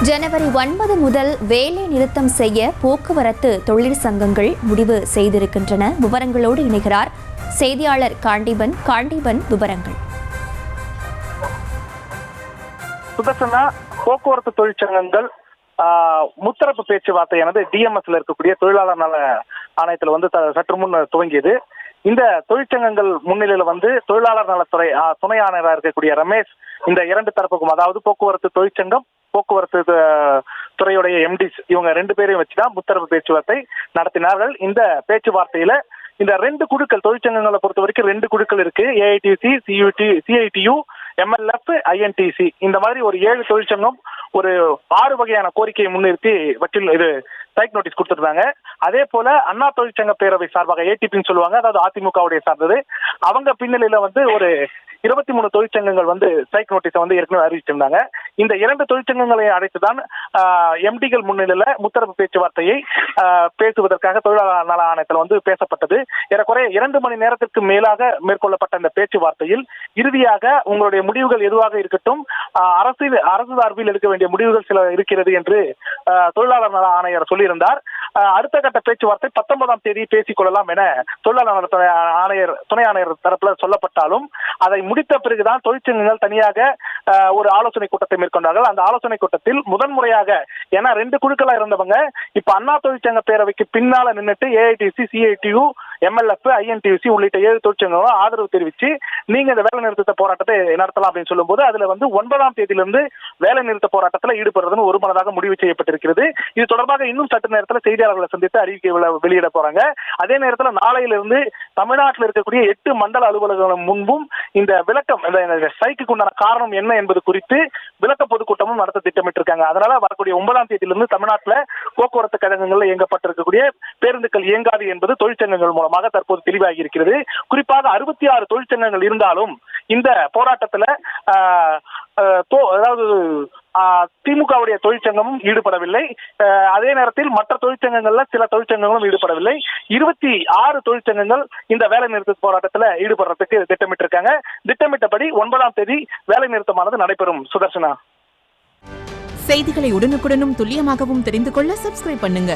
ஜனவரி 9 முதல் வேலை நிறுத்தம் செய்ய போக்குவரத்து தொழிற்சங்கங்கள் முடிவு செய்திருக்கின்றன. விவரங்களோடு இணைகிறார் செய்தியாளர் காண்டீபன். விவரங்கள். சுதர்சனா, போக்குவரத்து தொழிற்சங்கங்கள் முத்தரப்பு பேச்சுவார்த்தையானது டிஎம்எஸ்ல இருக்கக்கூடிய தொழிலாளர் நல ஆணையத்தில் சற்று முன் துவங்கியது. இந்த தொழிற்சங்கங்கள் முன்னிலையில தொழிலாளர் நலத்துறை துணை ஆணையராக இருக்கக்கூடிய ரமேஷ் இந்த இரண்டு தரப்புக்கும், அதாவது போக்குவரத்து தொழிற்சங்கம், போக்குவரத்து துறையுடைய எம்டிஸ், இவங்க ரெண்டு பேரையும் வச்சுதான் முத்தரப்பு பேச்சுவார்த்தை நடத்தினார்கள். இந்த பேச்சுவார்த்தையில இந்த ரெண்டு குழுக்கள், தொழிற்சங்கங்களை பொறுத்த வரைக்கும் ரெண்டு குழுக்கள் இருக்கு. ஏஐடிசி, சிஐடியு, எம்எல்எஃப், ஐஎன்டிசி, இந்த மாதிரி ஒரு 7 தொழிற்சங்கம் ஒரு 6 வகையான கோரிக்கையை முன்னிறுத்தி இது ஸ்ட்ரைக் நோட்டீஸ் கொடுத்துருந்தாங்க. அதே போல அண்ணா தொழிற்சங்க பேரவை சார்பாக ஏடிபின்னு சொல்லுவாங்க, அதாவது அதிமுகவுடைய சார்ந்தது, அவங்க பின்னணியில ஒரு 23 தொழிற்சங்கங்கள் ஸ்ட்ரைக் நோட்டீஸை ஏற்கனவே அறிவிச்சிருந்தாங்க. இந்த 2 தொழிற்சங்கங்களை அழைத்துதான் எம்டிகள் முன்னிலையில முத்தரப்பு பேச்சுவார்த்தையை பேசுவதற்காக தொழிலாளர் நல ஆணையத்தில் பேசப்பட்டது. ஏறக்குறைய 2 மணி நேரத்திற்கு மேலாக மேற்கொள்ளப்பட்ட இந்த பேச்சுவார்த்தையில் இறுதியாக உங்களுடைய முடிவுகள் எதுவாக இருக்கட்டும், அரசு சார்பில் எடுக்க வேண்டிய முடிவுகள் சில இருக்கிறது என்று தொழிலாளர் நல ஆணையர் சொல்லியிருந்தார். அடுத்த கட்ட பேச்சுவார்த்தை 19ஆம் தேதி பேசிக் கொள்ளலாம் என தொழிலாளர் நல துணை ஆணையர் தரப்புல சொல்லப்பட்டாலும், அதை முடித்த பிறகுதான் தொழிற்சங்கங்கள் தனியாக ஒரு ஆலோசனை கூட்டத்தை மேற்கொண்டார்கள். அந்த ஆலோசனை கூட்டத்தில் முதன்முறையாக, ஏன்னா 2 குழுக்களா இருந்தவங்க இப்ப அண்ணா தொழிற்சங்க பேரவைக்கு பின்னால நின்றுட்டு ஏஐடிசி, சிஐடியு, எம்எல்எஃப், ஐஎன்டிசி உள்ளிட்ட 7 தொழிற்சங்கங்களும் ஆதரவு தெரிவிச்சு நீங்க இந்த வேலை நிறுத்த போராட்டத்தை நடத்தலாம் அப்படின்னு சொல்லும் போது, அதுல 9ஆம் தேதியிலிருந்து வேலை நிறுத்த போராட்டத்தில் ஈடுபடுறதுன்னு ஒரு மனதாக முடிவு செய்யப்பட்டிருக்கிறது. இது தொடர்பாக இன்னும் சற்று நேரத்தில் செய்தியாளர்களை சந்தித்து அறிக்கை வெளியிட போறாங்க. அதே நேரத்தில் நாளையிலிருந்து தமிழ்நாட்டில் இருக்கக்கூடிய 8 மண்டல அலுவலகங்கள் முன்பும் இந்த விளக்கம், இந்த ஸ்ட்ரைக்கு உண்டான காரணம் என்ன என்பது குறித்து விளக்க பொதுக்கூட்டமும் நடத்த திட்டமிட்டிருக்காங்க. அதனால வரக்கூடிய 9ஆம் தேதியிலிருந்து தமிழ்நாட்டில் போக்குவரத்து கழகங்கள்ல இயங்கப்பட்டிருக்கக்கூடிய பேருந்துகள் இயங்காது என்பது தொழிற்சங்கங்கள் மூலமாக தற்போது தெளிவாகி இருக்கிறது. குறிப்பாக 66 தொழிற்சங்கங்கள் இருந்தாலும் இந்த போராட்டத்துல அதாவது திமுகவுடைய தொழிற்சங்கமும் ஈடுபடவில்லை. அதே நேரத்தில் மற்ற தொழிற்சங்கங்கள்ல சில தொழிற்சங்கங்களும் ஈடுபடவில்லை. 26 தொழிற்சங்கங்கள் இந்த வேலை நிறுத்த போராட்டத்தில் ஈடுபடுறதுக்கு திட்டமிட்டிருக்காங்க. திட்டமிட்டபடி 9ஆம் தேதி வேலை நிறுத்தமானது நடைபெறும். சுதர்சனா, செய்திகளை உடனுக்குடனும் துல்லியமாகவும் தெரிந்து கொள்ள சப்ஸ்கிரைப் பண்ணுங்க.